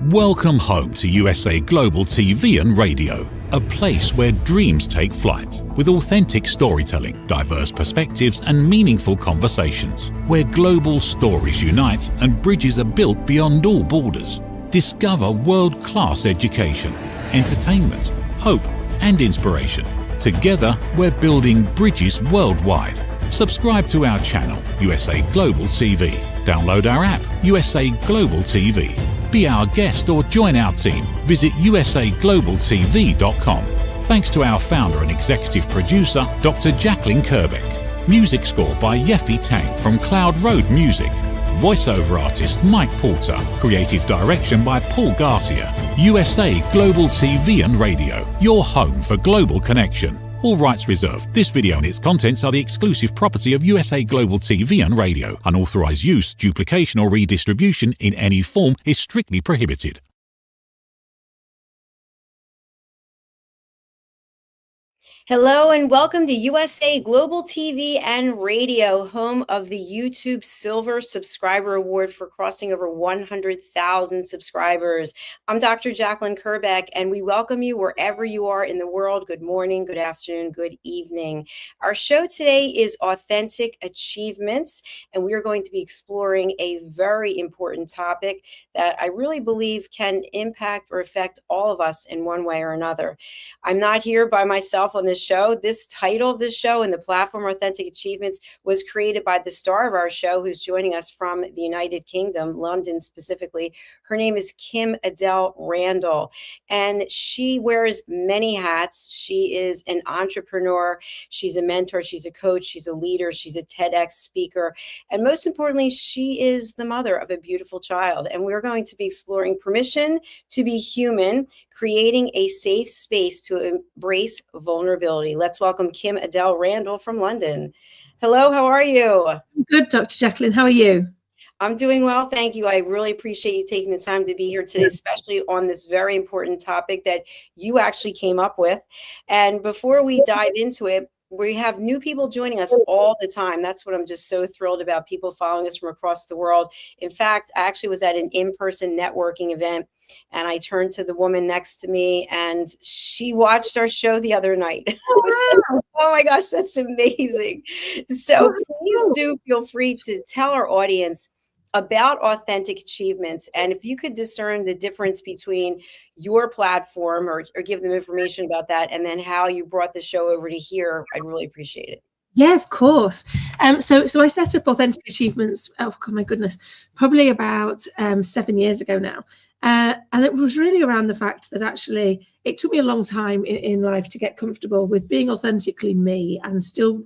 Welcome home to USA Global TV and Radio, a place where dreams take flight, with authentic storytelling, diverse perspectives and meaningful conversations, where global stories unite and bridges are built beyond all borders. Discover world-class education, entertainment, hope and inspiration. Together, we're building bridges worldwide. Subscribe to our channel, USA Global TV. Download our app, USA Global TV. Be our guest or join our team. Visit usaglobaltv.com. Thanks to our founder and executive producer, Dr. Jacqueline Kerbeck. Music score by Yeffy Tang from Cloud Road Music. Voiceover artist Mike Porter. Creative direction by Paul Garcia. USA Global TV and Radio. Your home for global connection. All rights reserved. This video and its contents are the exclusive property of USA Global TV and Radio. Unauthorized use, duplication or redistribution in any form is strictly prohibited. Hello and welcome to USA Global TV and Radio, home of the YouTube Silver Subscriber Award for crossing over 100,000 subscribers. I'm Dr. Jacqueline Kerbeck, and we welcome you wherever you are in the world. Good morning, good afternoon, good evening. Our show today is Authentic Achievements, and we are going to be exploring a very important topic that I really believe can impact or affect all of us in one way or another. I'm not here by myself on this show. This title of this show and the platform Authentic Achievements was created by the star of our show, who's joining us from the United Kingdom, London specifically. Her name is Kim Adele Randall, and she wears many hats. She is an entrepreneur. She's a mentor. She's a coach. She's a leader. She's a TEDx speaker. And most importantly, she is the mother of a beautiful child. And we're going to be exploring permission to be human, creating a safe space to embrace vulnerability. Let's welcome Kim Adele Randall from London. Hello, how are you? Good, Dr. Jacqueline. How are you? I'm doing well, thank you. I really appreciate you taking the time to be here today, especially on this very important topic that you actually came up with. And before we dive into it, we have new people joining us all the time. That's what I'm just so thrilled about, people following us from across the world. In fact, I actually was at an in-person networking event, and I turned to the woman next to me, and she watched our show the other night. Oh my gosh, that's amazing. So please do feel free to tell our audience about Authentic Achievements, and if you could discern the difference between your platform or give them information about that, and then how you brought the show over to here, I'd really appreciate it. Yeah, of course. So I set up Authentic Achievements, oh my goodness, probably about 7 years ago now. And it was really around the fact that actually it took me a long time in life to get comfortable with being authentically me, and still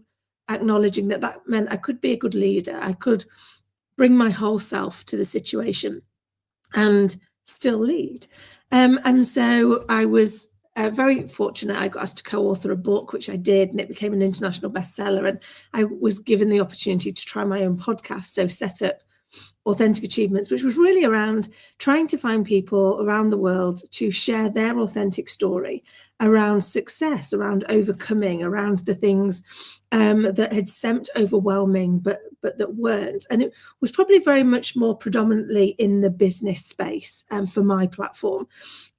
acknowledging that that meant I could be a good leader. I could bring my whole self to the situation and still lead. And so I was very fortunate. I got asked to co-author a book, which I did, and it became an international bestseller. And I was given the opportunity to try my own podcast, so set up Authentic Achievements, which was really around trying to find people around the world to share their authentic story around success, around overcoming, around the things that had seemed overwhelming, but that weren't. And it was probably very much more predominantly in the business space for my platform.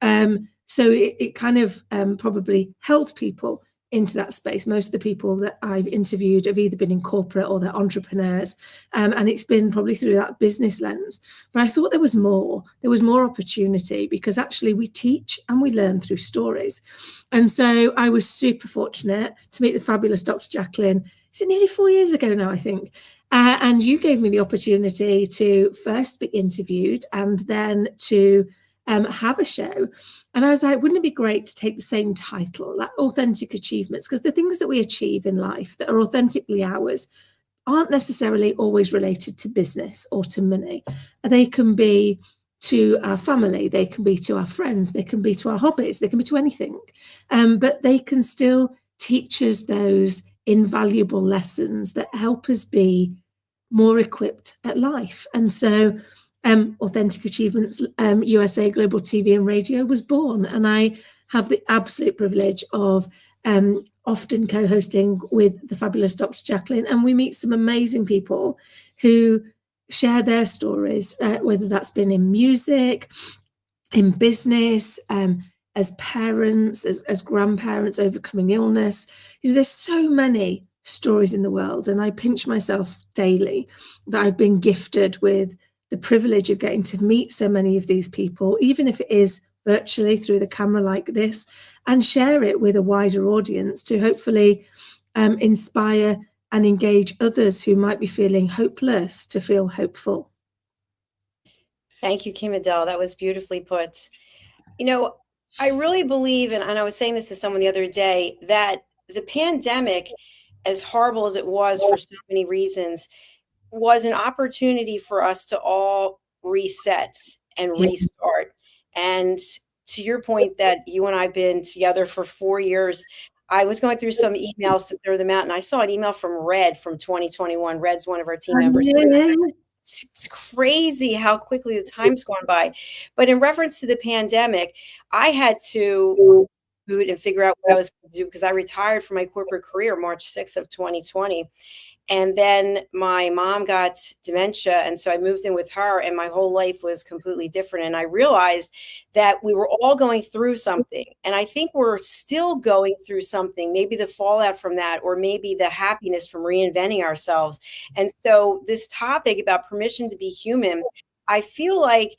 So it kind of probably held people into that space. Most of the people that I've interviewed have either been in corporate or they're entrepreneurs, and it's been probably through that business lens. But I thought there was more opportunity, because actually we teach and we learn through stories. And so I was super fortunate to meet the fabulous Dr. Jacqueline. Is it nearly 4 years ago now, I think? And you gave me the opportunity to first be interviewed and then to have a show. And I was like, wouldn't it be great to take the same title, that Authentic Achievements? Because the things that we achieve in life that are authentically ours aren't necessarily always related to business or to money. They can be to our family, they can be to our friends, they can be to our hobbies, they can be to anything. But they can still teach us those invaluable lessons that help us be more equipped at life. And so Authentic Achievements, USA Global TV and Radio was born, and I have the absolute privilege of often co-hosting with the fabulous Dr. Jacqueline, and we meet some amazing people who share their stories, whether that's been in music, in business, as parents, as grandparents, overcoming illness. There's so many stories in the world, and I pinch myself daily that I've been gifted with the privilege of getting to meet so many of these people, even if it is virtually through the camera like this, and share it with a wider audience to hopefully inspire and engage others who might be feeling hopeless to feel hopeful. Thank you, Kim Adele. That was beautifully put. I really believe, and I was saying this to someone the other day, that the pandemic, as horrible as it was for so many reasons, was an opportunity for us to all reset and Yeah. restart. And to your point that you and I've been together for 4 years, I was going through some emails to throw them out, and I saw an email from Red from 2021. Red's one of our team members. It's crazy how quickly the time's gone by. But in reference to the pandemic, I had to boot and figure out what I was going to do because I retired from my corporate career March 6th of 2020. And then my mom got dementia. And so I moved in with her, and my whole life was completely different. And I realized that we were all going through something. And I think we're still going through something, maybe the fallout from that, or maybe the happiness from reinventing ourselves. And so this topic about permission to be human, I feel like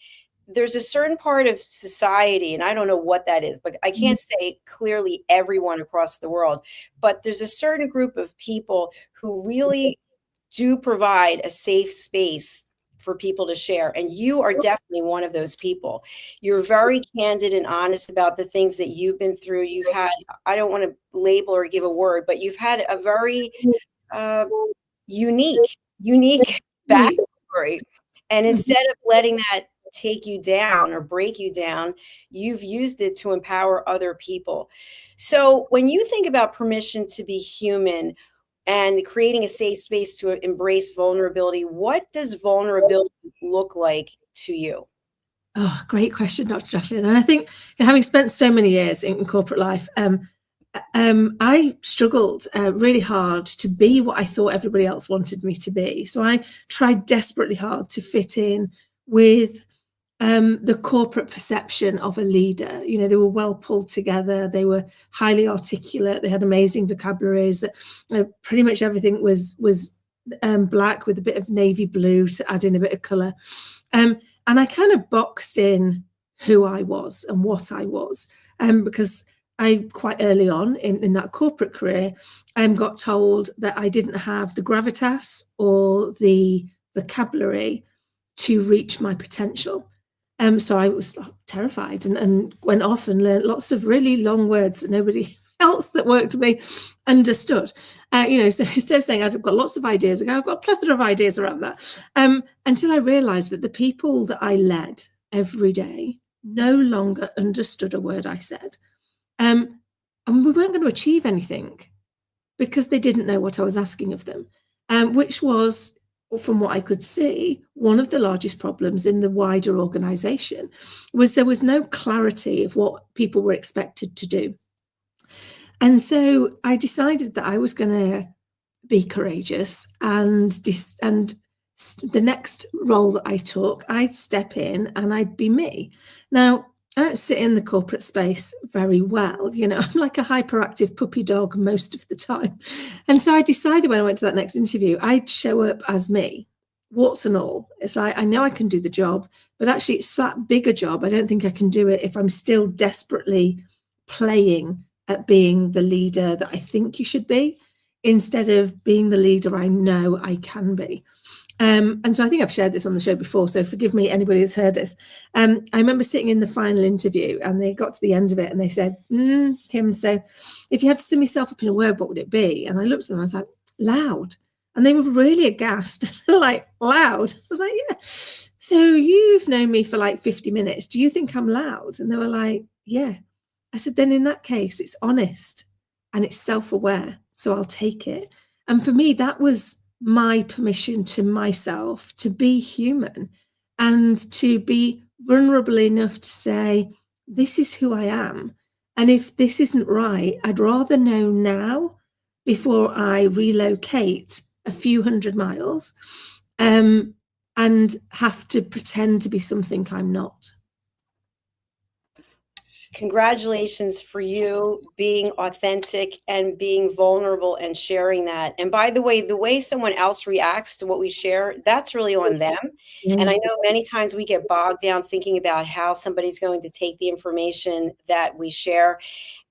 there's a certain part of society, and I don't know what that is, but I can't say clearly everyone across the world, but there's a certain group of people who really do provide a safe space for people to share. And you are definitely one of those people. You're very candid and honest about the things that you've been through. You've had, I don't want to label or give a word, but you've had a very unique backstory. And instead of letting that take you down or break you down, you've used it to empower other people. So when you think about permission to be human and creating a safe space to embrace vulnerability, what does vulnerability look like to you? Oh, great question, Dr. Jacqueline. And I think having spent so many years in corporate life, I struggled really hard to be what I thought everybody else wanted me to be. So I tried desperately hard to fit in with the corporate perception of a leader. They were well pulled together. They were highly articulate. They had amazing vocabularies. Pretty much everything was black with a bit of navy blue to add in a bit of color. And I kind of boxed in who I was and what I was, because I quite early on in that corporate career got told that I didn't have the gravitas or the vocabulary to reach my potential. So I was terrified and went off and learned lots of really long words that nobody else that worked with me understood. So instead of saying I've got lots of ideas, I've got a plethora of ideas around that. Until I realized that the people that I led every day no longer understood a word I said. And we weren't going to achieve anything because they didn't know what I was asking of them, which was, from what I could see, one of the largest problems in the wider organization was there was no clarity of what people were expected to do. And so I decided that I was going to be courageous, and the next role that I took, I'd step in and I'd be me. Now, I don't sit in the corporate space very well. I'm like a hyperactive puppy dog most of the time. And so I decided when I went to that next interview, I'd show up as me, warts and all. It's like, I know I can do the job, but actually it's that bigger job. I don't think I can do it if I'm still desperately playing at being the leader that I think you should be, instead of being the leader I know I can be. And so I think I've shared this on the show before, so forgive me, anybody that's heard this. I remember sitting in the final interview and they got to the end of it and they said, Kim, so if you had to sum yourself up in a word, what would it be? And I looked at them and I was like, loud. And they were really aghast. They were like, loud? I was like, yeah. So you've known me for like 50 minutes. Do you think I'm loud? And they were like, yeah. I said, then in that case, it's honest and it's self-aware. So I'll take it. And for me, that was my permission to myself to be human and to be vulnerable enough to say, this is who I am. And if this isn't right, I'd rather know now before I relocate a few hundred miles and have to pretend to be something I'm not. Congratulations for you being authentic and being vulnerable and sharing that. And by the way someone else reacts to what we share, that's really on them. And I know many times we get bogged down thinking about how somebody's going to take the information that we share.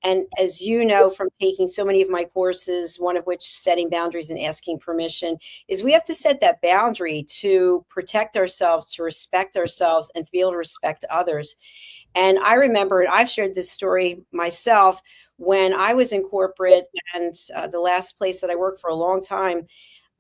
And as you know, from taking so many of my courses, one of which setting boundaries and asking permission, is we have to set that boundary to protect ourselves, to respect ourselves, and to be able to respect others. And I remember, and I've shared this story myself, when I was in corporate and the last place that I worked for a long time,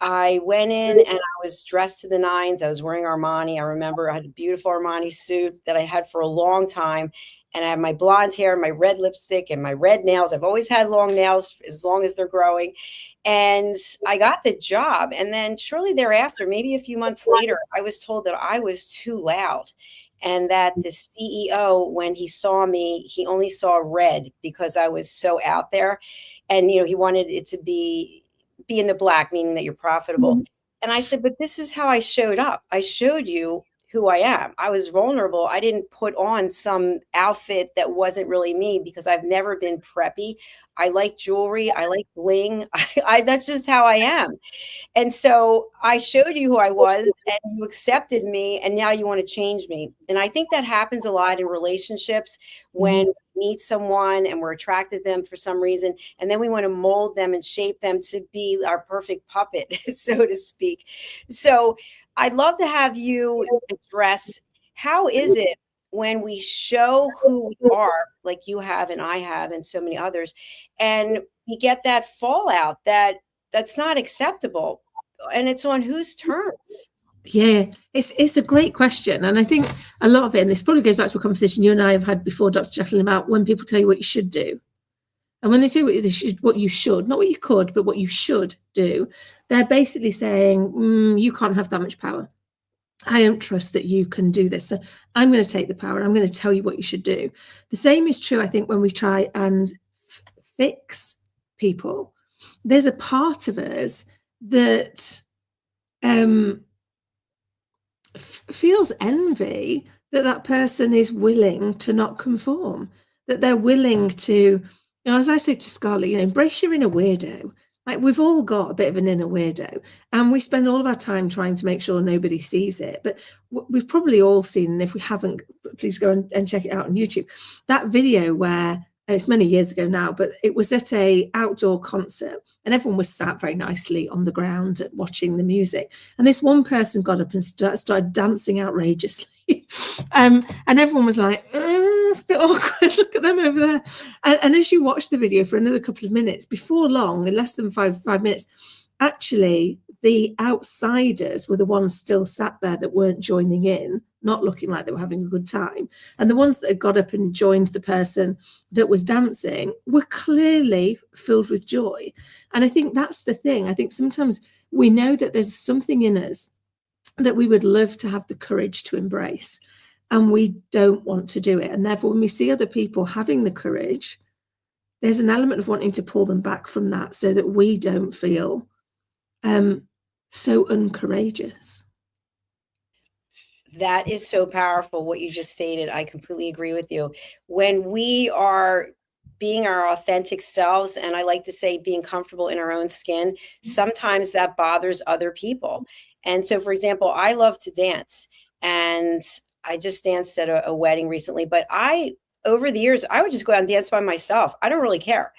I went in and I was dressed to the nines. I was wearing Armani. I remember I had a beautiful Armani suit that I had for a long time. And I had my blonde hair, my red lipstick, and my red nails. I've always had long nails as long as they're growing. And I got the job. And then shortly thereafter, maybe a few months later, I was told that I was too loud. And that the CEO, when he saw me, he only saw red because I was so out there. And, he wanted it to be in the black, meaning that you're profitable. And I said, but this is how I showed up. I showed you who I am. I was vulnerable. I didn't put on some outfit that wasn't really me because I've never been preppy. I like jewelry. I like bling. That's just how I am. And so I showed you who I was and you accepted me, and now you want to change me. And I think that happens a lot in relationships when we meet someone and we're attracted to them for some reason, and then we want to mold them and shape them to be our perfect puppet, so to speak. So I'd love to have you address, how is it when we show who we are, like you have and I have and so many others, and we get that fallout that's not acceptable, and it's on whose terms? Yeah, it's a great question. And I think a lot of it, and this probably goes back to a conversation you and I have had before, Dr. Jacqueline, about when people tell you what you should do. And when they tell you what you should, not what you could, but what you should do, they're basically saying, you can't have that much power. I don't trust that you can do this. So I'm going to take the power and I'm going to tell you what you should do. The same is true, I think, when we try and fix people. There's a part of us that feels envy that person is willing to not conform, that they're willing to, as I say to Scarlett, embrace your inner weirdo. Like, we've all got a bit of an inner weirdo, and we spend all of our time trying to make sure nobody sees it. But we've probably all seen, and if we haven't, please go and check it out on YouTube, that video where, it's many years ago now, but it was at a outdoor concert and everyone was sat very nicely on the ground watching the music. And this one person got up and started dancing outrageously. And everyone was like, it's a bit awkward. Look at them over there. And as you watch the video for another couple of minutes, before long, in less than five minutes, actually, the outsiders were the ones still sat there that weren't joining in, not looking like they were having a good time. And the ones that had got up and joined the person that was dancing were clearly filled with joy. And I think that's the thing. I think sometimes we know that there's something in us that we would love to have the courage to embrace, and we don't want to do it. And therefore, when we see other people having the courage, there's an element of wanting to pull them back from that so that we don't feel so uncourageous. That is so powerful, what you just stated. I completely agree with you. When we are being our authentic selves, and I like to say being comfortable in our own skin, sometimes that bothers other people. And so, for example, I love to dance, and I just danced at a wedding recently, but over the years, I would just go out and dance by myself. I don't really care.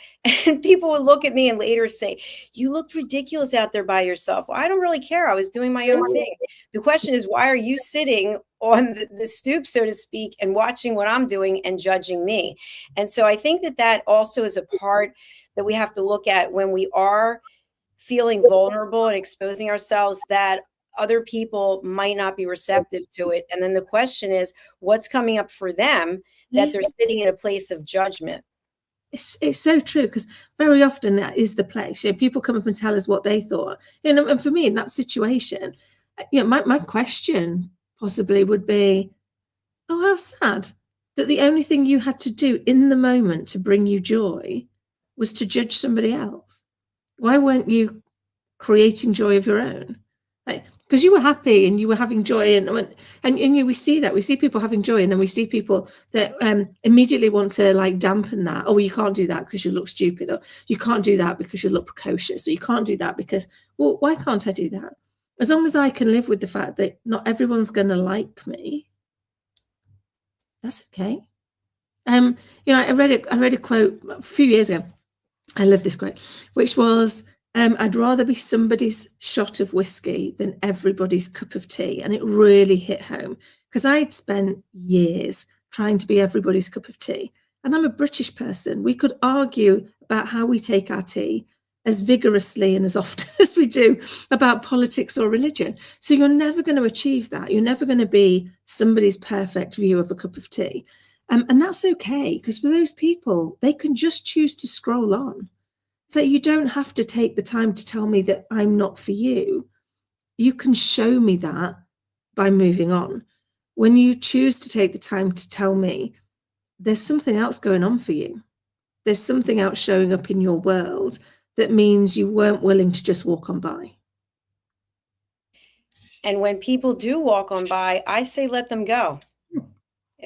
And people would look at me and later say, you looked ridiculous out there by yourself. Well, I don't really care. I was doing my own thing. The question is, why are you sitting on the stoop, so to speak, and watching what I'm doing and judging me? And so I think that also is a part that we have to look at when we are feeling vulnerable and exposing ourselves, that other people might not be receptive to it. And then the question is, what's coming up for them that they're sitting in a place of judgment? It's so true, because very often that is the place. People come up and tell us what they thought. And for me, in that situation, my question possibly would be, oh, how sad that the only thing you had to do in the moment to bring you joy was to judge somebody else. Why weren't you creating joy of your own? Like, because you were happy and you were having joy, and we see people having joy, and then we see people that immediately want to like dampen that. Oh, well, you can't do that because you look stupid, or you can't do that because you look precocious, or you can't do that because, well, why can't I do that? As long as I can live with the fact that not everyone's going to like me, that's okay. You know, I read a quote a few years ago. I love this quote, which was, I'd rather be somebody's shot of whiskey than everybody's cup of tea. And it really hit home because I'd spent years trying to be everybody's cup of tea. And I'm a British person. We could argue about how we take our tea as vigorously and as often as we do about politics or religion. So you're never going to achieve that. You're never going to be somebody's perfect view of a cup of tea. And that's okay, because for those people, they can just choose to scroll on. So you don't have to take the time to tell me that I'm not for you. You can show me that by moving on. When you choose to take the time to tell me there's something else going on for you, there's something else showing up in your world that means you weren't willing to just walk on by. And when people do walk on by, I say let them go.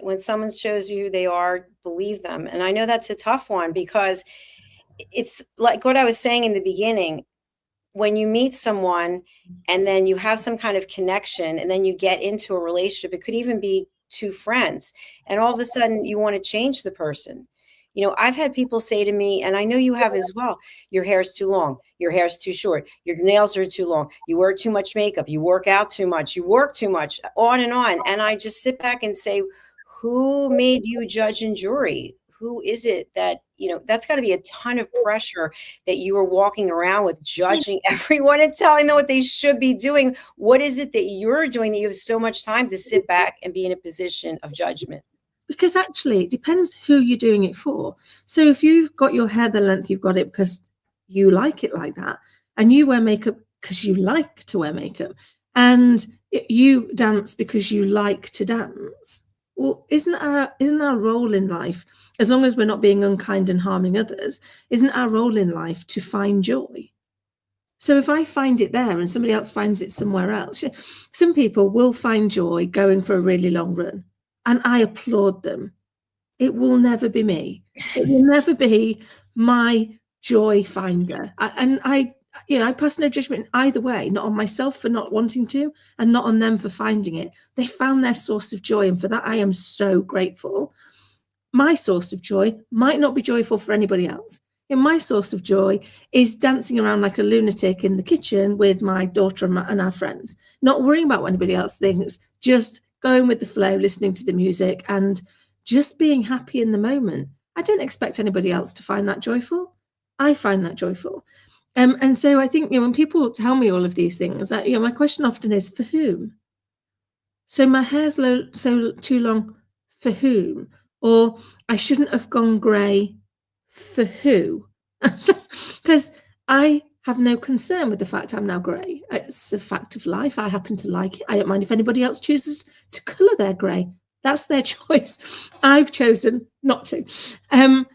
When someone shows you who they are, believe them. And I know that's a tough one, because it's like what I was saying in the beginning. When you meet someone and then you have some kind of connection and then you get into a relationship, it could even be two friends, and all of a sudden you want to change the person. You know, I've had people say to me, and I know you have as well, your hair's too long, your hair's too short, your nails are too long, you wear too much makeup, you work out too much, you work too much, on and on. And I just sit back and say, who made you judge and jury? Who is it that, you know, that's got to be a ton of pressure that you are walking around with, judging everyone and telling them what they should be doing. What is it that you're doing that you have so much time to sit back and be in a position of judgment? Because actually, it depends who you're doing it for. So if you've got your hair the length you've got it because you like it like that, and you wear makeup because you like to wear makeup, and you dance because you like to dance, well, isn't our role in life, as long as we're not being unkind and harming others, isn't our role in life to find joy? So if I find it there and somebody else finds it somewhere else, some people will find joy going for a really long run, and I applaud them. It will never be me. It will never be my joy finder. I pass no judgment either way, not on myself for not wanting to, and not on them for finding it. They found their source of joy, and for that I am so grateful. My source of joy might not be joyful for anybody else. And my source of joy is dancing around like a lunatic in the kitchen with my daughter and our friends, not worrying about what anybody else thinks, just going with the flow, listening to the music, and just being happy in the moment. I don't expect anybody else to find that joyful. I find that joyful. And so I think, when people tell me all of these things, that, my question often is, for whom? So my hair's so too long, for whom? Or I shouldn't have gone grey, for who? Because I have no concern with the fact I'm now grey. It's a fact of life. I happen to like it. I don't mind if anybody else chooses to colour their grey. That's their choice. I've chosen not to. And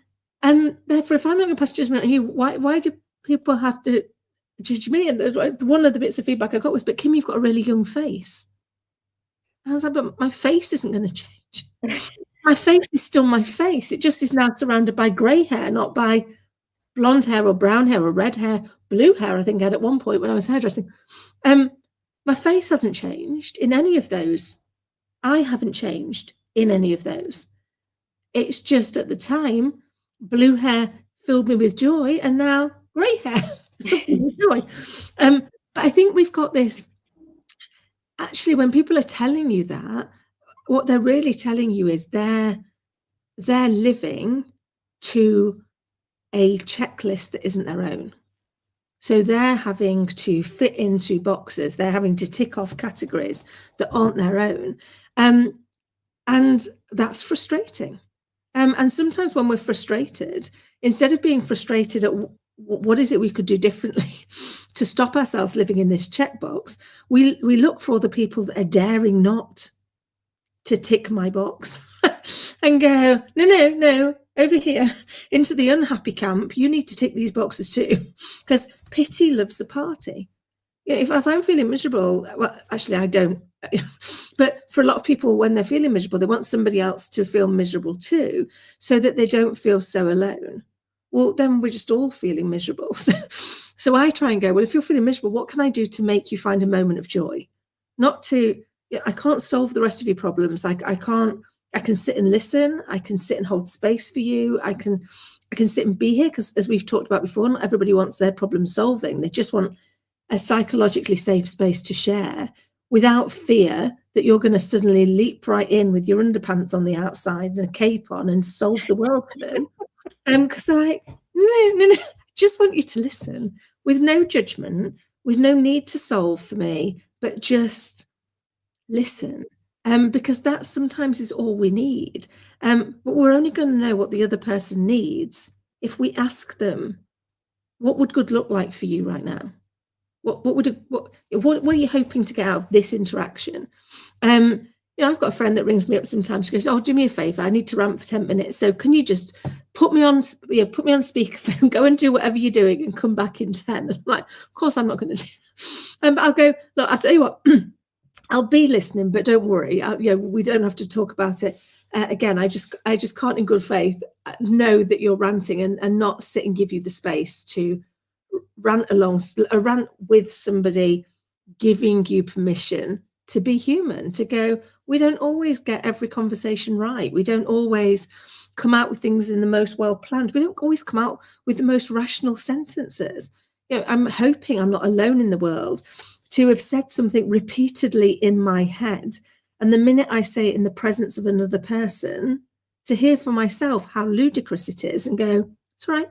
therefore, if I'm not going to pass judgment on you, why do people have to judge me? And one of the bits of feedback I got was, but Kim, you've got a really young face. And I was like, but my face isn't going to change. My face is still my face. It just is now surrounded by grey hair, not by blonde hair or brown hair or red hair, blue hair, I think I had at one point when I was hairdressing. My face hasn't changed in any of those. I haven't changed in any of those. It's just at the time, blue hair filled me with joy, and now grey hair fills me with joy. But I think we've got this. Actually, when people are telling you that, what they're really telling you is they're living to a checklist that isn't their own. So they're having to fit into boxes. They're having to tick off categories that aren't their own. And that's frustrating. And sometimes when we're frustrated, instead of being frustrated at what is it we could do differently to stop ourselves living in this checkbox, we look for all the people that are daring not to tick my box and go, no, over here into the unhappy camp, you need to tick these boxes too, because pity loves a party. if I'm feeling miserable, well, actually, I don't. But for a lot of people, when they're feeling miserable, they want somebody else to feel miserable too, so that they don't feel so alone. Well, then we're just all feeling miserable. So I try and go, well, if you're feeling miserable, what can I do to make you find a moment of joy? Not to, I can't solve the rest of your problems. I can't, I can sit and listen. I can sit and hold space for you. I can sit and be here, because as we've talked about before, not everybody wants their problem solving. They just want a psychologically safe space to share without fear that you're going to suddenly leap right in with your underpants on the outside and a cape on and solve the world for them. Because they're like, no, I just want you to listen with no judgment, with no need to solve for me, but just listen. Because that sometimes is all we need. But we're only going to know what the other person needs if we ask them, what would good look like for you right now? What are you hoping to get out of this interaction? I've got a friend that rings me up sometimes. She goes, "Oh, do me a favor. I need to rant for 10 minutes. So can you just put me on speakerphone, go and do whatever you're doing, and come back in 10?" I'm like, "Of course, I'm not going to do that." But I'll go, "Look, I'll tell you what. I'll be listening, but don't worry. We don't have to talk about it." Again, I just can't, in good faith, know that you're ranting and not sit and give you the space to rant with somebody, giving you permission to be human, to go, we don't always get every conversation right. We don't always come out with things in the most well-planned. We don't always come out with the most rational sentences. I'm hoping I'm not alone in the world to have said something repeatedly in my head. And the minute I say it in the presence of another person, to hear for myself how ludicrous it is and go, it's right.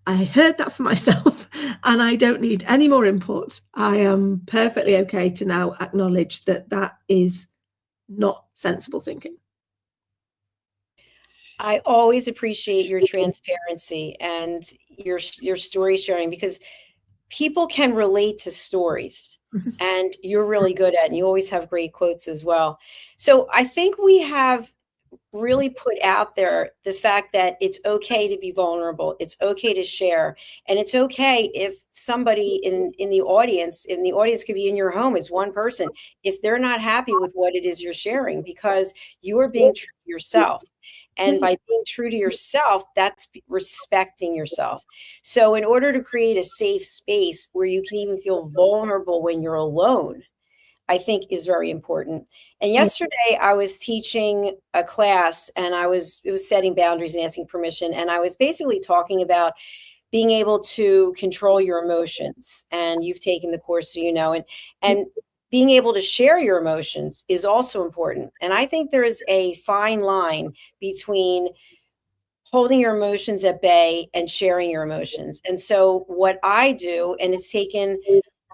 I heard that for myself and I don't need any more input. I am perfectly okay to now acknowledge that that is not sensible thinking. I always appreciate your transparency and your story sharing, because people can relate to stories, and you're really good at it, and you always have great quotes as well. So I think we have really put out there the fact that it's okay to be vulnerable. It's okay to share. And it's okay if somebody in the audience could be in your home as one person, if they're not happy with what it is you're sharing, because you are being true to yourself. And by being true to yourself, that's respecting yourself. So in order to create a safe space where you can even feel vulnerable when you're alone, I think is very important. And yesterday I was teaching a class, and it was setting boundaries and asking permission. And I was basically talking about being able to control your emotions. And you've taken the course, so you know, and being able to share your emotions is also important. And I think there is a fine line between holding your emotions at bay and sharing your emotions. And so what I do, and it's taken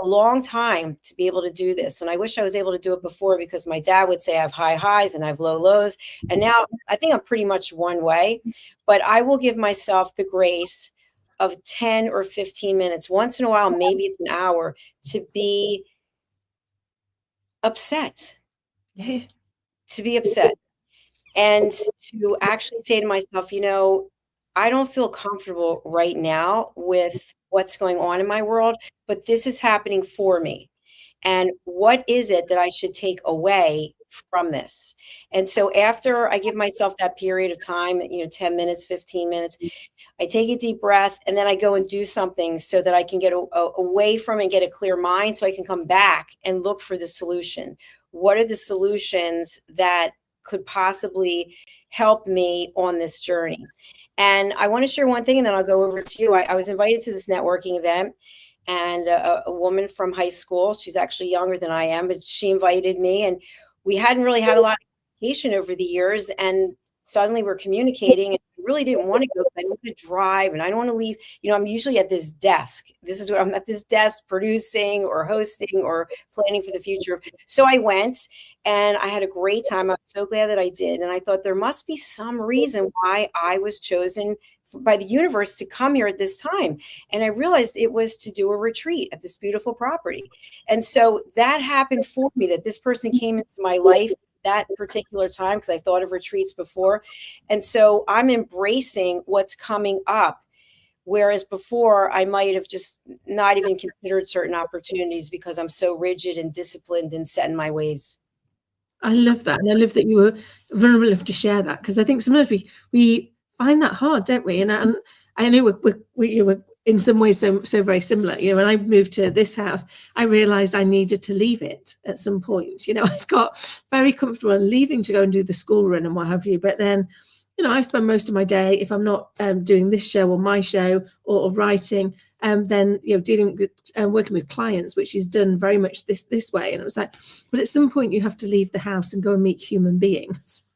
a long time to be able to do this, and I wish I was able to do it before, because my dad would say I have high highs and I have low lows, and now I think I'm pretty much one way. But I will give myself the grace of 10 or 15 minutes once in a while, maybe it's an hour, to be upset. To be upset, and to actually say to myself, I don't feel comfortable right now with what's going on in my world, but this is happening for me. And what is it that I should take away from this? And so after I give myself that period of time, 10 minutes, 15 minutes, I take a deep breath, and then I go and do something so that I can get away from and get a clear mind, so I can come back and look for the solution. What are the solutions that could possibly help me on this journey? And I want to share one thing, and then I'll go over to you. I was invited to this networking event, and a woman from high school, she's actually younger than I am, but she invited me, and we hadn't really had a lot of communication over the years. And suddenly we're communicating, and I really didn't want to go, because I don't want to drive and I don't want to leave. I'm usually at this desk. This is what I'm at, this desk, producing or hosting or planning for the future. So I went, and I had a great time. I'm so glad that I did. And I thought there must be some reason why I was chosen by the universe to come here at this time. And I realized it was to do a retreat at this beautiful property. And so that happened for me, that this person came into my life that particular time, because I thought of retreats before. And so I'm embracing what's coming up Whereas before, I might have just not even considered certain opportunities because I'm so rigid and disciplined and set in my ways. I love that. And I love that you were vulnerable enough to share that, because I think sometimes we find that hard, don't we? And I know we're in some ways so very similar. You know, when I moved to this house, I realized I needed to leave it at some point. You know, I got very comfortable leaving to go and do the school run and what have you. But then, you know, I spend most of my day, if I'm not doing this show or my show or writing, then, you know, dealing with working with clients, which is done very much this way. And it was like, but at some point you have to leave the house and go and meet human beings,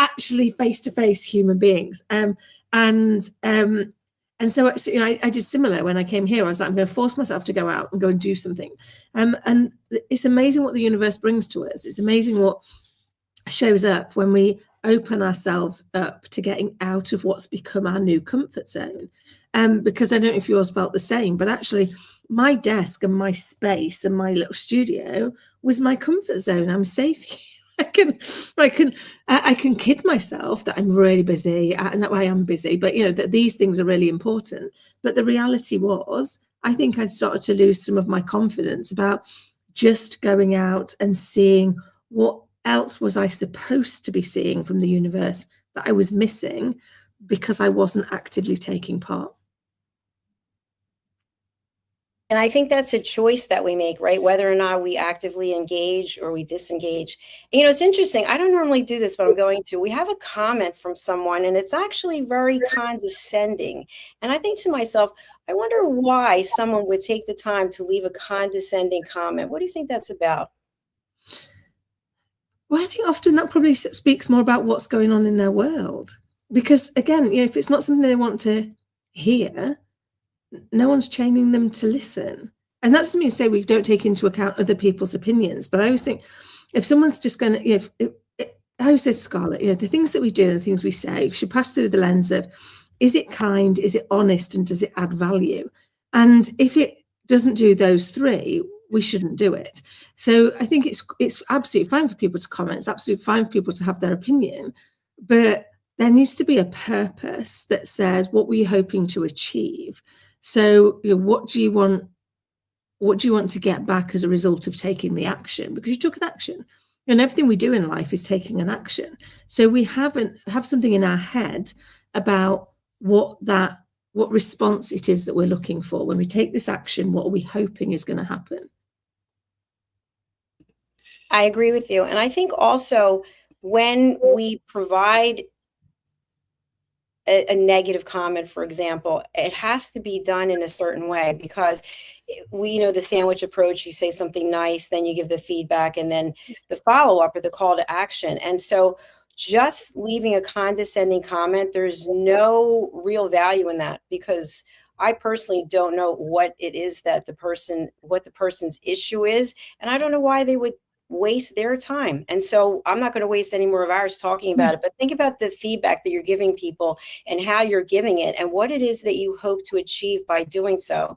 actually face-to-face human beings. And so you know, I did similar when I came here. I was like, I'm going to force myself to go out and go and do something. And it's amazing what the universe brings to us. It's amazing what shows up when we open ourselves up to getting out of what's become our new comfort zone. Because I don't know if yours felt the same, but actually my desk and my space and my little studio was my comfort zone. I'm safe here. I can kid myself that I'm really busy, and I am busy, but you know that these things are really important. But the reality was, I think I'd started to lose some of my confidence about just going out and seeing what else was I supposed to be seeing from the universe that I was missing because I wasn't actively taking part. And I think that's a choice that we make, right? Whether or not we actively engage or we disengage. You know, it's interesting. I don't normally do this, but I'm going to. We have a comment from someone, and it's actually very condescending. And I think to myself, I wonder why someone would take the time to leave a condescending comment. What do you think that's about? Well, I think often that probably speaks more about what's going on in their world. Because again, you know, if it's not something they want to hear, no one's chaining them to listen. And that doesn't mean to say we don't take into account other people's opinions. But I always think if someone's just going to, you know, I always say, Scarlett, you know, the things that we do and the things we say should pass through the lens of, is it kind, is it honest, and does it add value? And if it doesn't do those three, we shouldn't do it. So I think it's absolutely fine for people to comment. It's absolutely fine for people to have their opinion, but there needs to be a purpose that says, what were you hoping to achieve? So, you know, what do you want to get back as a result of taking the action? Because you took an action, and everything we do in life is taking an action. So we have something in our head about what response it is that we're looking for. When we take this action, what are we hoping is going to happen? I agree with you. And I think also when we provide a negative comment, for example, it has to be done in a certain way, because we know the sandwich approach. You say something nice, then you give the feedback, and then the follow-up or the call to action. And so just leaving a condescending comment, there's no real value in that, because I personally don't know what it is that what the person's issue is. And I don't know why they would waste their time. And so I'm not going to waste any more of ours talking about it, but think about the feedback that you're giving people and how you're giving it and what it is that you hope to achieve by doing so.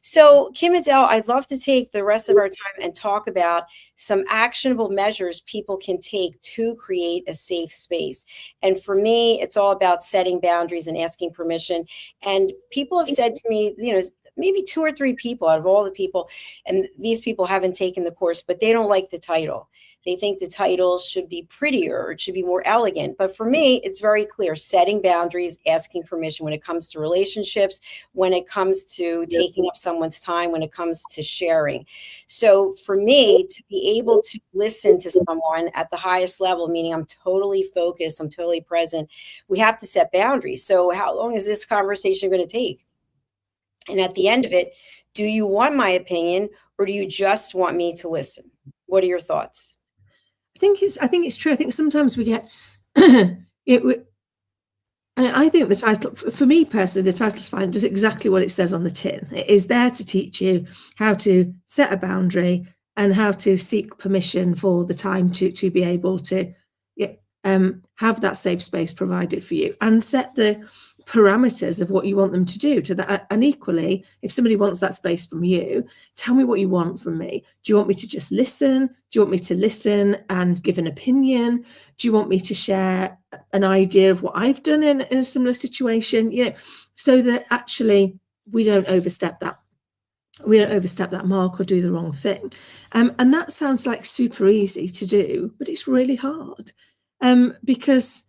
So, Kim Adele, I'd love to take the rest of our time and talk about some actionable measures people can take to create a safe space. And for me, it's all about setting boundaries and asking permission. And people have said to me, you know, maybe 2 or 3 people out of all the people, and these people haven't taken the course, but they don't like the title. They think the title should be prettier, or it should be more elegant. But for me, it's very clear: setting boundaries, asking permission when it comes to relationships, when it comes to taking up someone's time, when it comes to sharing. So for me, to be able to listen to someone at the highest level, meaning I'm totally focused, I'm totally present, we have to set boundaries. So how long is this conversation going to take? And at the end of it, do you want my opinion, or do you just want me to listen? What are your thoughts? I think it's true. I think sometimes we get I think the title, for me personally, the title's fine, does exactly what it says on the tin. It is there to teach you how to set a boundary and how to seek permission for the time to be able to have that safe space provided for you, and set the parameters of what you want them to do to that. And equally, if somebody wants that space from you, tell me what you want from me. Do you want me to just listen? Do you want me to listen and give an opinion? Do you want me to share an idea of what I've done in a similar situation? You know, so that actually we don't overstep that mark or do the wrong thing. And that sounds like super easy to do, but it's really hard, because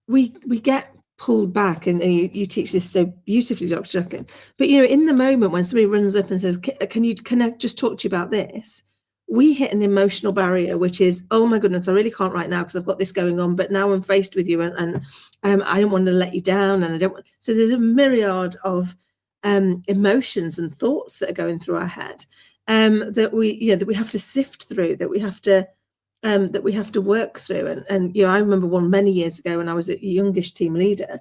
we get pulled back, and you teach this so beautifully, Dr. Jacqueline. But you know, in the moment when somebody runs up and says, can I just talk to you about this? We hit an emotional barrier, which is, oh my goodness, I really can't right now because I've got this going on, but now I'm faced with you, and I don't want to let you down, and I don't want. So there's a myriad of emotions and thoughts that are going through our head, that we have to sift through, that we have to work through. And you know, I remember one many years ago when I was a youngish team leader,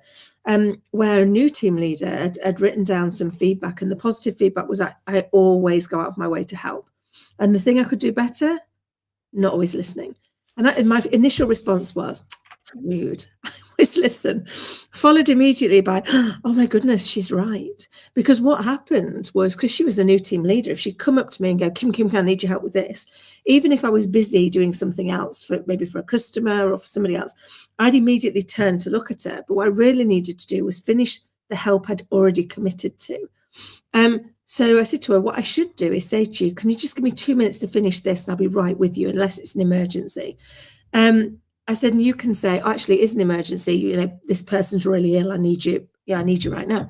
where a new team leader had written down some feedback, and the positive feedback was I always go out of my way to help, and the thing I could do better, not always listening. And my initial response was, rude. I always listen, followed immediately by, oh my goodness, she's right. Because what happened was, because she was a new team leader, if she'd come up to me and go, Kim, can I need your help with this? Even if I was busy doing something else, maybe for a customer or for somebody else, I'd immediately turn to look at her. But what I really needed to do was finish the help I'd already committed to. So I said to her, what I should do is say to you, can you just give me 2 minutes to finish this, and I'll be right with you, unless it's an emergency. I said, and you can say, oh, actually, it is an emergency. You know, this person's really ill. I need you. Yeah, I need you right now.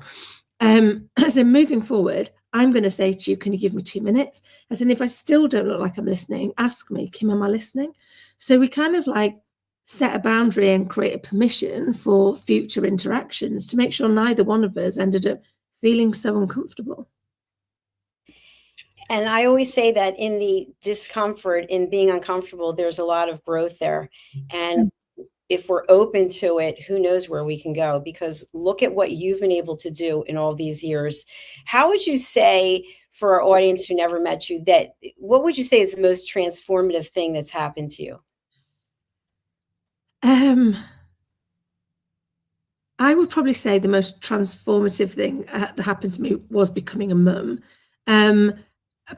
So moving forward, I'm going to say to you, can you give me 2 minutes? I said, if I still don't look like I'm listening, ask me, Kim, am I listening? So we kind of like set a boundary and create a permission for future interactions to make sure neither one of us ended up feeling so uncomfortable. And I always say that in the discomfort, in being uncomfortable, there's a lot of growth there. And if we're open to it, who knows where we can go? Because look at what you've been able to do in all these years. How would you say, for our audience who never met you, what would you say is the most transformative thing that's happened to you? I would probably say the most transformative thing that happened to me was becoming a mum.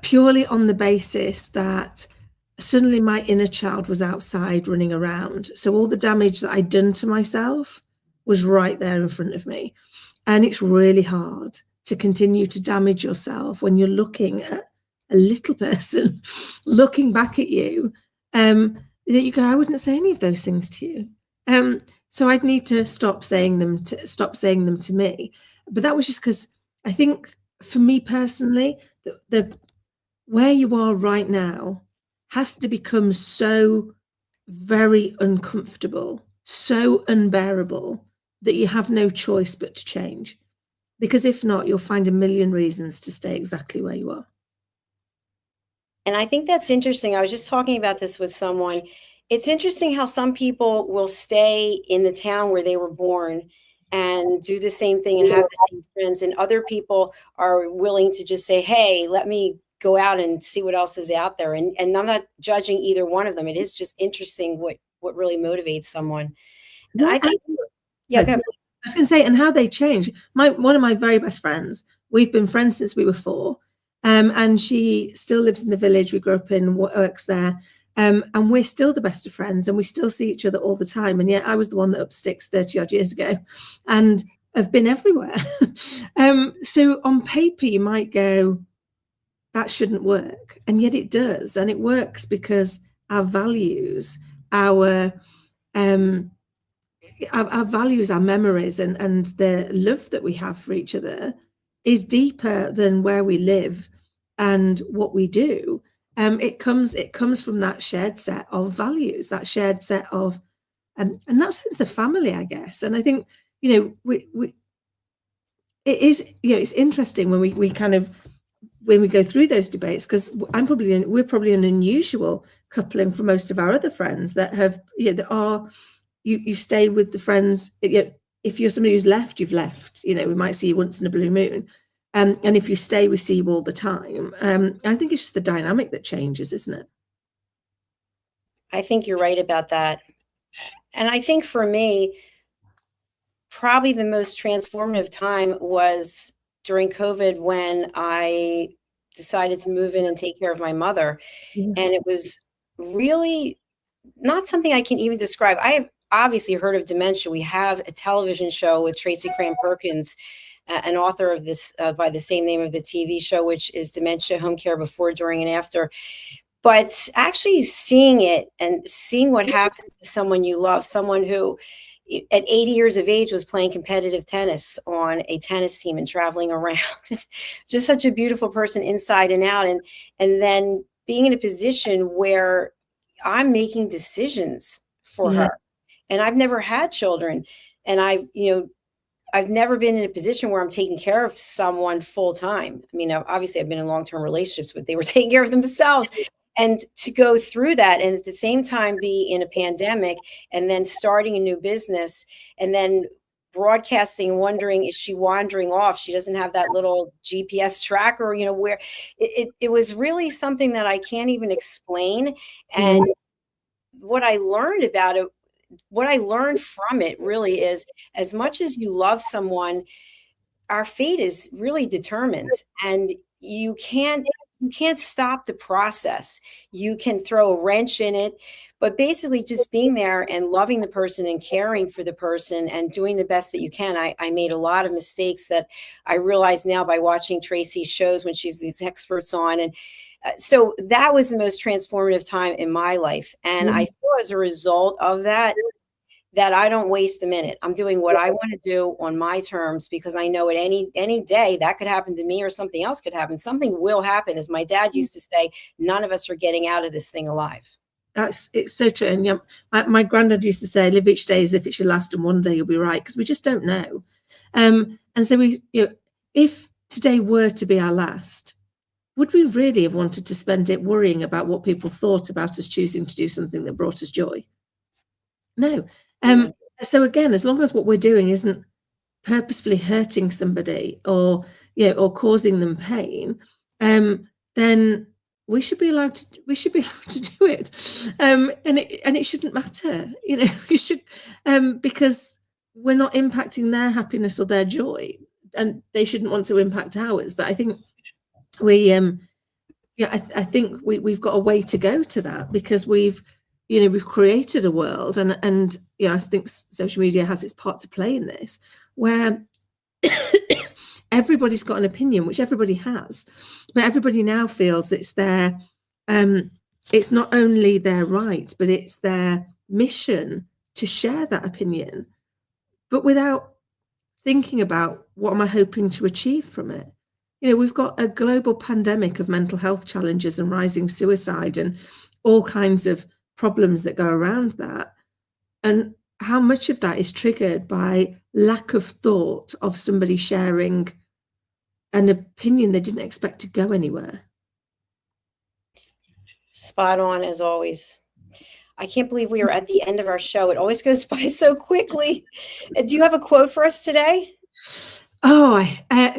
Purely on the basis that suddenly my inner child was outside running around. So all the damage that I'd done to myself was right there in front of me. And it's really hard to continue to damage yourself when you're looking at a little person looking back at you, that you go, I wouldn't say any of those things to you. So I'd need to stop saying them to me. But that was just because I think for me personally, the where you are right now has to become so very uncomfortable, so unbearable, that you have no choice but to change. Because if not, you'll find a million reasons to stay exactly where you are. And I think that's interesting. I was just talking about this with someone. It's interesting how some people will stay in the town where they were born and do the same thing and have the same friends. And other people are willing to just say, hey, let me go out and see what else is out there. And I'm not judging either one of them. It is just interesting what really motivates someone. And I think, I was going to say, and how they change. One of my very best friends, we've been friends since we were 4, and she still lives in the village we grew up in, works there, and we're still the best of friends, and we still see each other all the time. And yet I was the one that upped sticks 30 odd years ago, and have been everywhere. So on paper, you might go, that shouldn't work, and yet it does, and it works because our values, our values, our memories, and the love that we have for each other is deeper than where we live and what we do. It comes from that shared set of values, that shared set of, and that sense of family, I guess. And I think, you know, it is, you know, it's interesting when we kind of, when we go through those debates, because we're probably an unusual coupling for most of our other friends that have, you know, that are, you stay with the friends. You know, if you're somebody who's left, you've left. You know, we might see you once in a blue moon, and if you stay, we see you all the time. I think it's just the dynamic that changes, isn't it? I think you're right about that. And I think for me, probably the most transformative time was during COVID, when I decided to move in and take care of my mother. Yeah. And it was really not something I can even describe. I have obviously heard of dementia. We have a television show with Tracy Cram Perkins, an author of this by the same name of the TV show, which is Dementia Home Care Before, During, and After. But actually seeing it and seeing what happens to someone you love, someone who at 80 years of age was playing competitive tennis on a tennis team and traveling around, just such a beautiful person inside and out. And then being in a position where I'm making decisions for Yeah. her. And I've never had children. And I've never been in a position where I'm taking care of someone full time. I mean, obviously I've been in long-term relationships, but they were taking care of themselves. And to go through that and at the same time be in a pandemic and then starting a new business and then broadcasting and wondering, is she wandering off? She doesn't have that little GPS tracker, where it was really something that I can't even explain. And what I learned about it, what I learned from it really is, as much as you love someone, our fate is really determined, and you can't stop the process. You can throw a wrench in it, but basically just being there and loving the person and caring for the person and doing the best that you can. I made a lot of mistakes that I realize now by watching Tracy's shows when she's these experts on. And so that was the most transformative time in my life. And I feel as a result of that, that I don't waste a minute. I'm doing what I want to do on my terms, because I know at any day that could happen to me or something else could happen. Something will happen. As my dad used to say, none of us are getting out of this thing alive. It's so true. And my granddad used to say, live each day as if it's your last and one day you'll be right, because we just don't know. And so if today were to be our last, would we really have wanted to spend it worrying about what people thought about us choosing to do something that brought us joy? No. So again, as long as what we're doing isn't purposefully hurting somebody or causing them pain, then we should be allowed to do it. And it shouldn't matter, you should, because we're not impacting their happiness or their joy, and they shouldn't want to impact ours. But I think I think we've got a way to go to that, because we've created a world, and I think social media has its part to play in this, where everybody's got an opinion, which everybody has, but everybody now feels it's their it's not only their right, but it's their mission to share that opinion, but without thinking about what am I hoping to achieve from it. We've got a global pandemic of mental health challenges and rising suicide and all kinds of problems that go around that. And how much of that is triggered by lack of thought of somebody sharing an opinion they didn't expect to go anywhere? Spot on, as always. I can't believe we are at the end of our show. It always goes by so quickly. Do you have a quote for us today? Oh,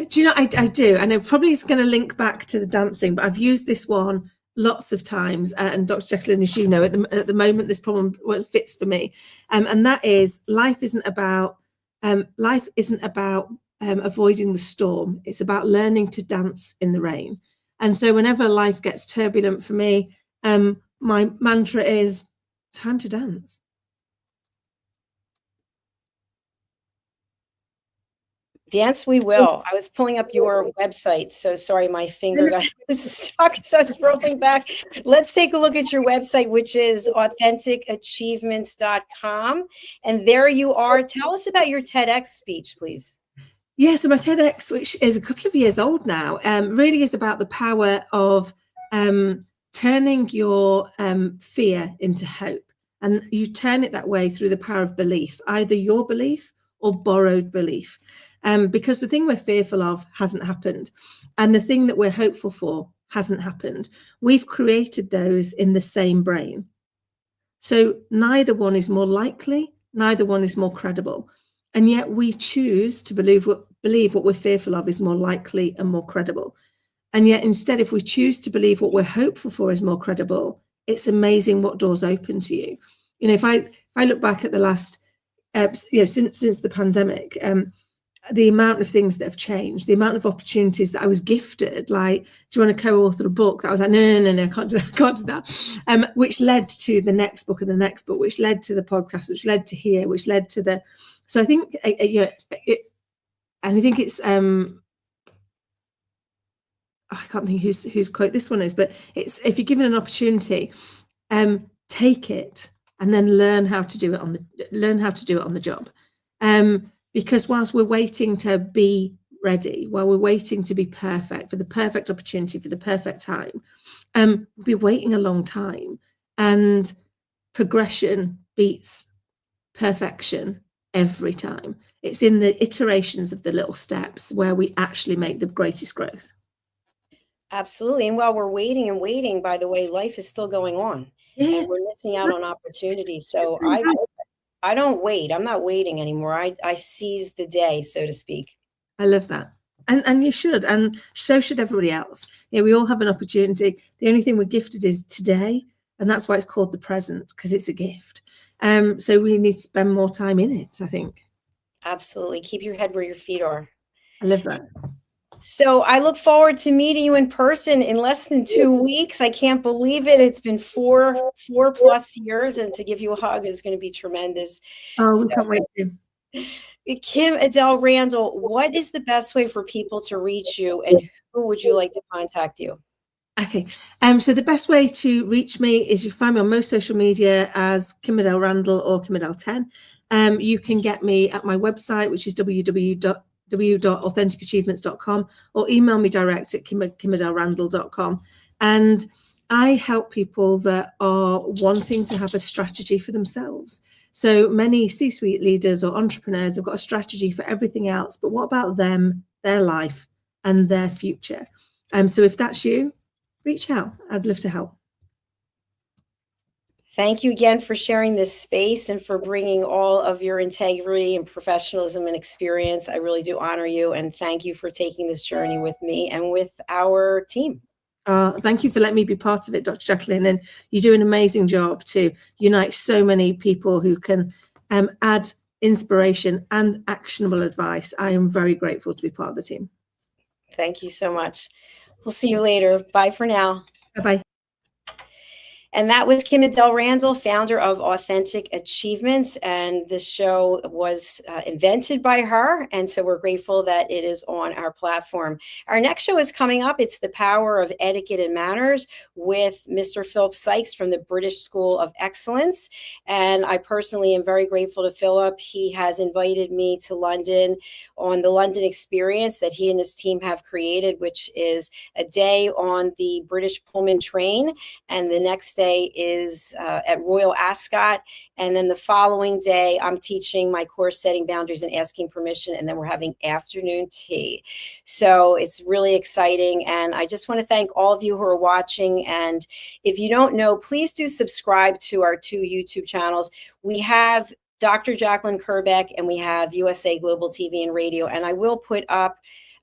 do you know, I do. And it probably is going to link back to the dancing, but I've used this one lots of times. And Dr. Jacqueline, as you know, at the moment, this problem fits for me. And that is, life isn't about avoiding the storm. It's about learning to dance in the rain. And so whenever life gets turbulent for me, my mantra is time to dance. Dance we will. I was pulling up your website, so sorry, my finger got stuck, so I was scrolling back. Let's take a look at your website, which is AuthenticAchievements.com. And there you are. Tell us about your TEDx speech, please. Yeah, so my TEDx, which is a couple of years old now, really is about the power of turning your fear into hope. And you turn it that way through the power of belief, either your belief or borrowed belief. Because the thing we're fearful of hasn't happened, and the thing that we're hopeful for hasn't happened. We've created those in the same brain. So neither one is more likely, neither one is more credible. And yet we choose to believe what we're fearful of is more likely and more credible. And yet instead, if we choose to believe what we're hopeful for is more credible, it's amazing what doors open to you. If I look back at the last since the pandemic, the amount of things that have changed, the amount of opportunities that I was gifted, like, do you want to co-author a book? That I was like, no, I can't do that. Which led to the next book and the next book, which led to the podcast, which led to here, which led to the. So I think, and I think it's, I can't think whose quote this one is, but it's, if you're given an opportunity, take it and then learn how to do it on the job. Because whilst we're waiting to be ready, while we're waiting to be perfect, for the perfect opportunity, for the perfect time, we'll be waiting a long time. And progression beats perfection every time. It's in the iterations of the little steps where we actually make the greatest growth. Absolutely. And while we're waiting and waiting, by the way, life is still going on. Yeah. And we're missing out on opportunities. So I don't wait. I'm not waiting anymore. I seize the day, so to speak. I love that. And you should, and so should everybody else. We all have an opportunity. The only thing we're gifted is today, and that's why it's called the present, because it's a gift. So we need to spend more time in it, I think. Absolutely. Keep your head where your feet are. I love that. So I look forward to meeting you in person in less than 2 weeks. I can't believe it. It's been four plus years, and to give you a hug is going to be tremendous. Oh, we can't wait to. Kim Adele Randall, what is the best way for people to reach you, and who would you like to contact you? Okay. So the best way to reach me is you can find me on most social media as Kim Adele Randall or Kim Adele 10. You can get me at my website, which is www.authenticachievements.com, or email me direct at kimadelrandall.com. And I help people that are wanting to have a strategy for themselves. So many C-suite leaders or entrepreneurs have got a strategy for everything else, but what about them, their life, and their future? So if that's you, reach out. I'd love to help. Thank you again for sharing this space and for bringing all of your integrity and professionalism and experience. I really do honor you, and thank you for taking this journey with me and with our team. Thank you for letting me be part of it, Dr. Jacqueline, and you do an amazing job to unite so many people who can add inspiration and actionable advice. I am very grateful to be part of the team. Thank you so much. We'll see you later. Bye for now. Bye-bye. And that was Kim Adele Randall, founder of Authentic Achievements. And this show was invented by her. And so we're grateful that it is on our platform. Our next show is coming up. It's The Power of Etiquette and Manners with Mr. Philip Sykes from the British School of Excellence. And I personally am very grateful to Philip. He has invited me to London on the London experience that he and his team have created, which is a day on the British Pullman train. And the next day is at Royal Ascot. And then the following day, I'm teaching my course, Setting Boundaries and Asking Permission. And then we're having afternoon tea. So it's really exciting. And I just want to thank all of you who are watching. And if you don't know, please do subscribe to our 2 YouTube channels. We have Dr. Jacqueline Kerbeck and we have USA Global TV and Radio. And I will put up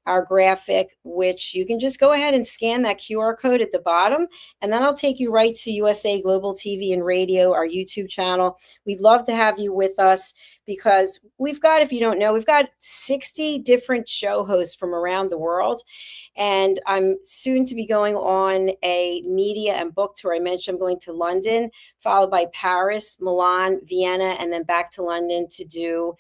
our graphic, which you can just go ahead and scan that QR code at the bottom, and then I'll take you right to USA Global TV and Radio, our YouTube channel. We'd love to have you with us because we've got, if you don't know, we've got 60 different show hosts from around the world. And I'm soon to be going on a media and book tour. I mentioned I'm going to London, followed by Paris, Milan, Vienna, and then back to London to do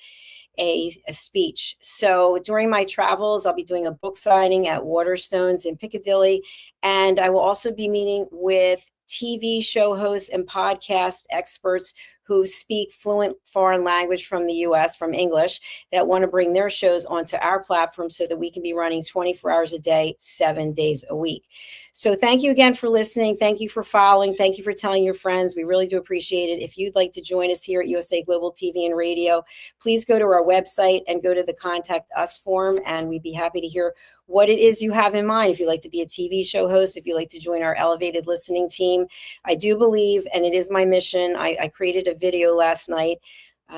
a speech. So during my travels, I'll be doing a book signing at Waterstones in Piccadilly. And I will also be meeting with TV show hosts and podcast experts who speak fluent foreign language from the US, from English, that want to bring their shows onto our platform so that we can be running 24 hours a day, 7 days a week. So thank you again for listening. Thank you for following. Thank you for telling your friends. We really do appreciate it. If you'd like to join us here at USA Global TV and Radio, please go to our website and go to the Contact Us form, and we'd be happy to hear what it is you have in mind. If you'd like to be a TV show host, if you'd like to join our elevated listening team, I do believe, and it is my mission, I created a video last night,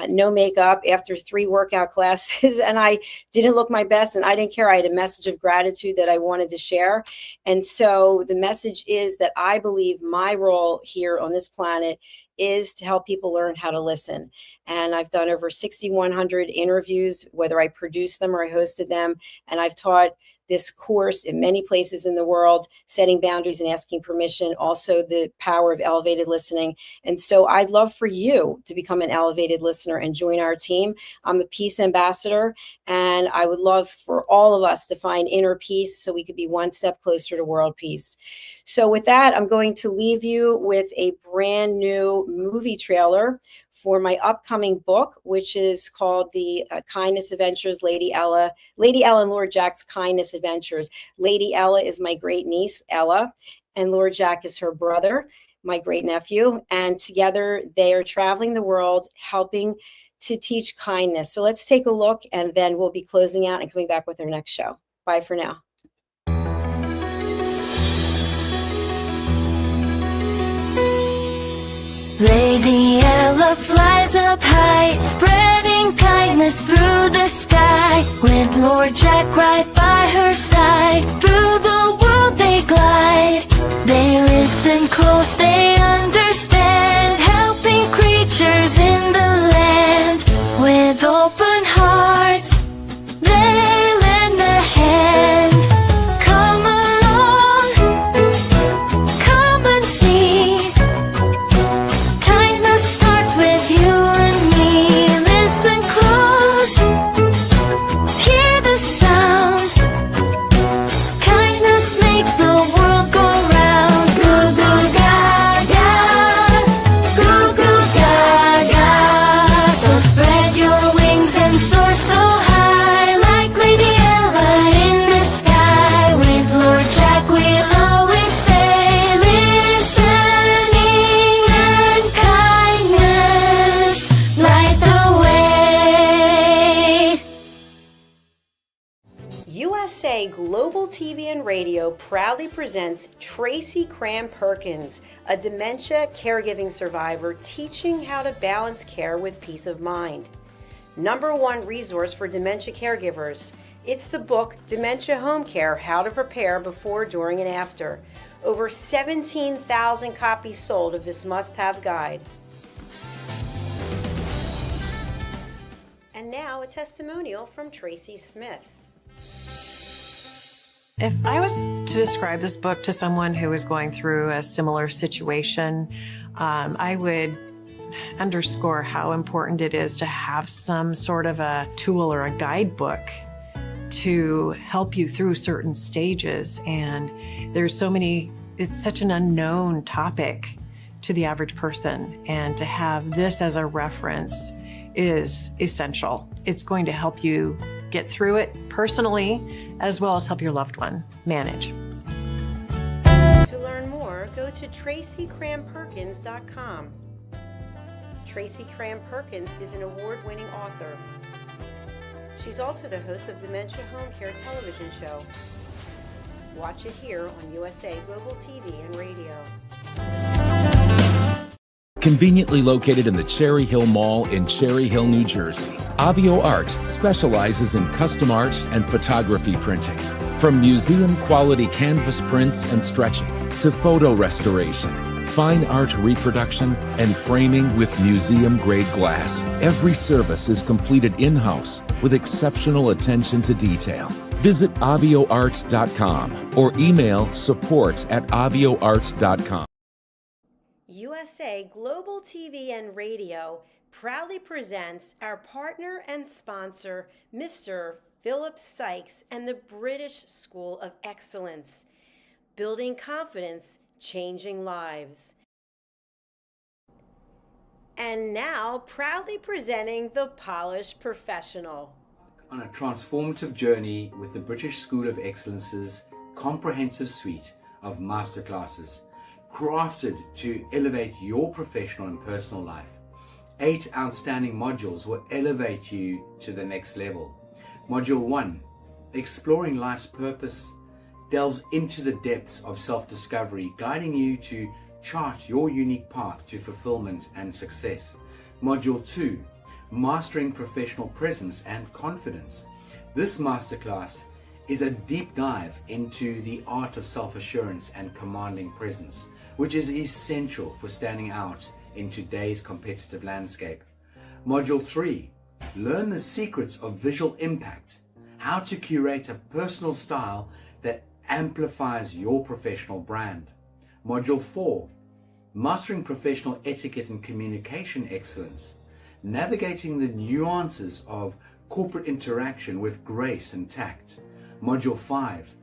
no makeup after 3 workout classes, and I didn't look my best, and I didn't care. I had a message of gratitude that I wanted to share. And so the message is that I believe my role here on this planet is to help people learn how to listen. And I've done over 6,100 interviews, whether I produced them or I hosted them. And I've taught this course in many places in the world, setting boundaries and asking permission, also the power of elevated listening. And so I'd love for you to become an elevated listener and join our team. I'm a peace ambassador, and I would love for all of us to find inner peace so we could be one step closer to world peace. So with that, I'm going to leave you with a brand new movie trailer for my upcoming book, which is called The Kindness Adventures, Lady Ella and Lord Jack's Kindness Adventures. Lady Ella is my great niece, Ella, and Lord Jack is her brother, my great nephew. And together they are traveling the world, helping to teach kindness. So let's take a look, and then we'll be closing out and coming back with our next show. Bye for now. Lady Ella flies up high, spreading kindness through the sky. With Lord Jack right by her side, through the world they glide. They listen close, they understand, helping creatures in the land. With open hearts, they lend a hand. Come along, come and see. Kindness starts with you and me. Listen close, hear the sound. Kindness makes the world go round. Goo goo gaga, goo goo gaga. So spread your wings and soar so high, like Lady Ella in the sky. With Lord Jack we'll always say, listening and kindness light the way. USA Global TV and Radio proudly presents Tracy Cram Perkins, a dementia caregiving survivor teaching how to balance care with peace of mind. #1 resource for dementia caregivers. It's the book Dementia Home Care: How to Prepare Before, During, and After. Over 17,000 copies sold of this must-have guide. And now a testimonial from Tracy Smith. If I was to describe this book to someone who is going through a similar situation, I would underscore how important it is to have some sort of a tool or a guidebook to help you through certain stages. And there's so many, it's such an unknown topic to the average person. And to have this as a reference is essential. It's going to help you get through it personally, as well as help your loved one manage. To learn more, go to TracyCramPerkins.com. Tracy Cram Perkins is an award-winning author. She's also the host of Dementia Home Care television show. Watch it here on USA Global TV and Radio. Conveniently located in the Cherry Hill Mall in Cherry Hill, New Jersey, Avio Art specializes in custom art and photography printing. From museum-quality canvas prints and stretching to photo restoration, fine art reproduction, and framing with museum-grade glass, every service is completed in-house with exceptional attention to detail. Visit avioart.com or email support@avioart.com. USA Global TV and Radio proudly presents our partner and sponsor, Mr. Philip Sykes and the British School of Excellence, building confidence, changing lives. And now, proudly presenting the Polished Professional. On a transformative journey with the British School of Excellence's comprehensive suite of masterclasses, crafted to elevate your professional and personal life. 8 outstanding modules will elevate you to the next level. Module 1, Exploring Life's Purpose, delves into the depths of self-discovery, guiding you to chart your unique path to fulfillment and success. Module 2, Mastering Professional Presence and Confidence. This masterclass is a deep dive into the art of self-assurance and commanding presence, which is essential for standing out in today's competitive landscape. Module 3, learn the secrets of visual impact, how to curate a personal style that amplifies your professional brand. Module 4, mastering professional etiquette and communication excellence, navigating the nuances of corporate interaction with grace and tact. Module 5,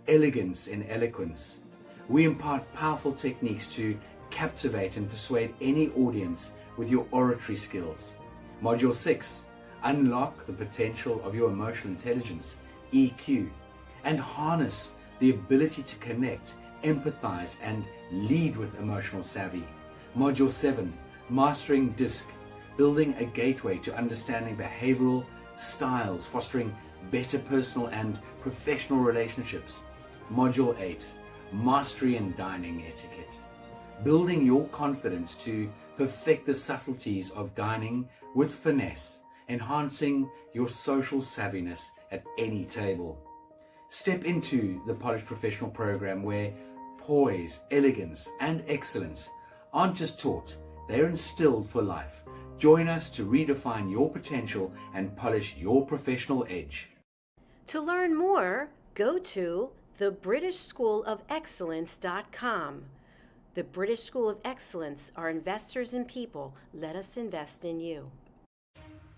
elegance in eloquence. We impart powerful techniques to captivate and persuade any audience with your oratory skills. Module 6, unlock the potential of your emotional intelligence, EQ, and harness the ability to connect, empathize, and lead with emotional savvy. Module 7, mastering DISC, building a gateway to understanding behavioral styles, fostering better personal and professional relationships. Module 8, mastery in dining etiquette, building your confidence to perfect the subtleties of dining with finesse, enhancing your social savviness at any table. Step into the Polished Professional program where poise, elegance, and excellence aren't just taught, they're instilled for life. Join us to redefine your potential and polish your professional edge. To learn more, go to thebritishschoolofexcellence.com. The British School of Excellence are investors in people. Let us invest in you.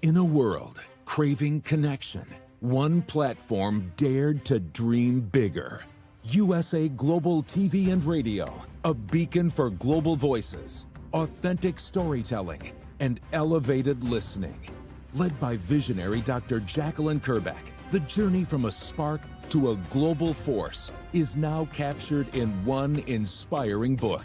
In a world craving connection, one platform dared to dream bigger. USA Global TV and Radio, a beacon for global voices, authentic storytelling, and elevated listening. Led by visionary Dr. Jacqueline Kerbeck, the journey from a spark to a global force is now captured in one inspiring book.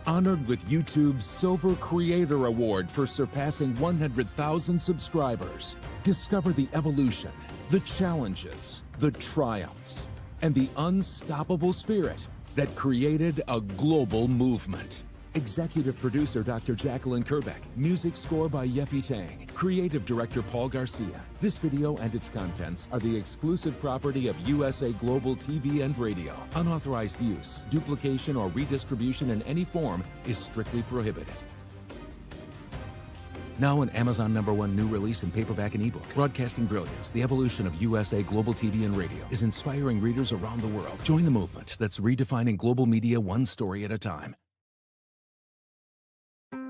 Honored with YouTube's Silver Creator Award for surpassing 100,000 subscribers. Discover the evolution, the challenges, the triumphs, and the unstoppable spirit that created a global movement. Executive producer Dr. Jacqueline Kerbeck. Music score by Yeffy Tang. Creative director Paul Garcia. This video and its contents are the exclusive property of USA Global TV and Radio. Unauthorized use, duplication, or redistribution in any form is strictly prohibited. Now an Amazon #1 new release in paperback and ebook. Broadcasting Brilliance, the evolution of USA Global TV and Radio, is inspiring readers around the world. Join the movement that's redefining global media one story at a time.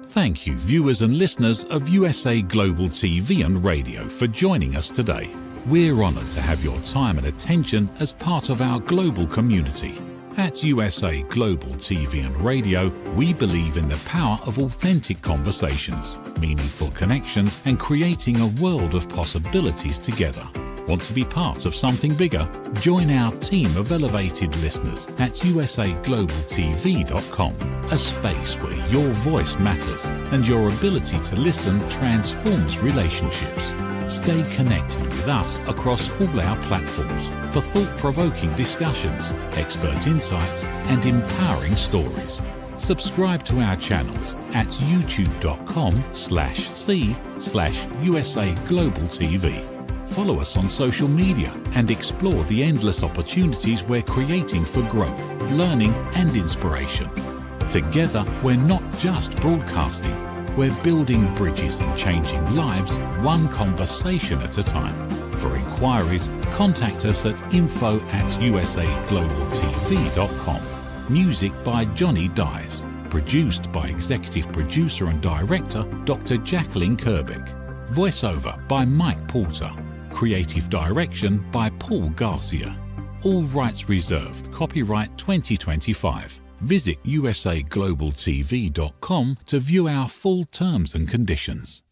Thank you, viewers and listeners of USA Global TV and Radio, for joining us today. We're honoured to have your time and attention as part of our global community. At USA Global TV and Radio, we believe in the power of authentic conversations, meaningful connections, and creating a world of possibilities together. Want to be part of something bigger? Join our team of elevated listeners at usaglobaltv.com, a space where your voice matters and your ability to listen transforms relationships. Stay connected with us across all our platforms for thought-provoking discussions, expert insights, and empowering stories. Subscribe to our channels at youtube.com/c/USA-Global-TV. Follow us on social media and explore the endless opportunities we're creating for growth, learning, and inspiration. Together, we're not just broadcasting, we're building bridges and changing lives one conversation at a time. For inquiries, contact us at info@usaglobaltv.com. Music by Johnny Dyes. Produced by executive producer and director Dr. Jacqueline Kerbeck. Voiceover by Mike Porter. Creative direction by Paul Garcia. All rights reserved. Copyright 2025. Visit usaglobaltv.com to view our full terms and conditions.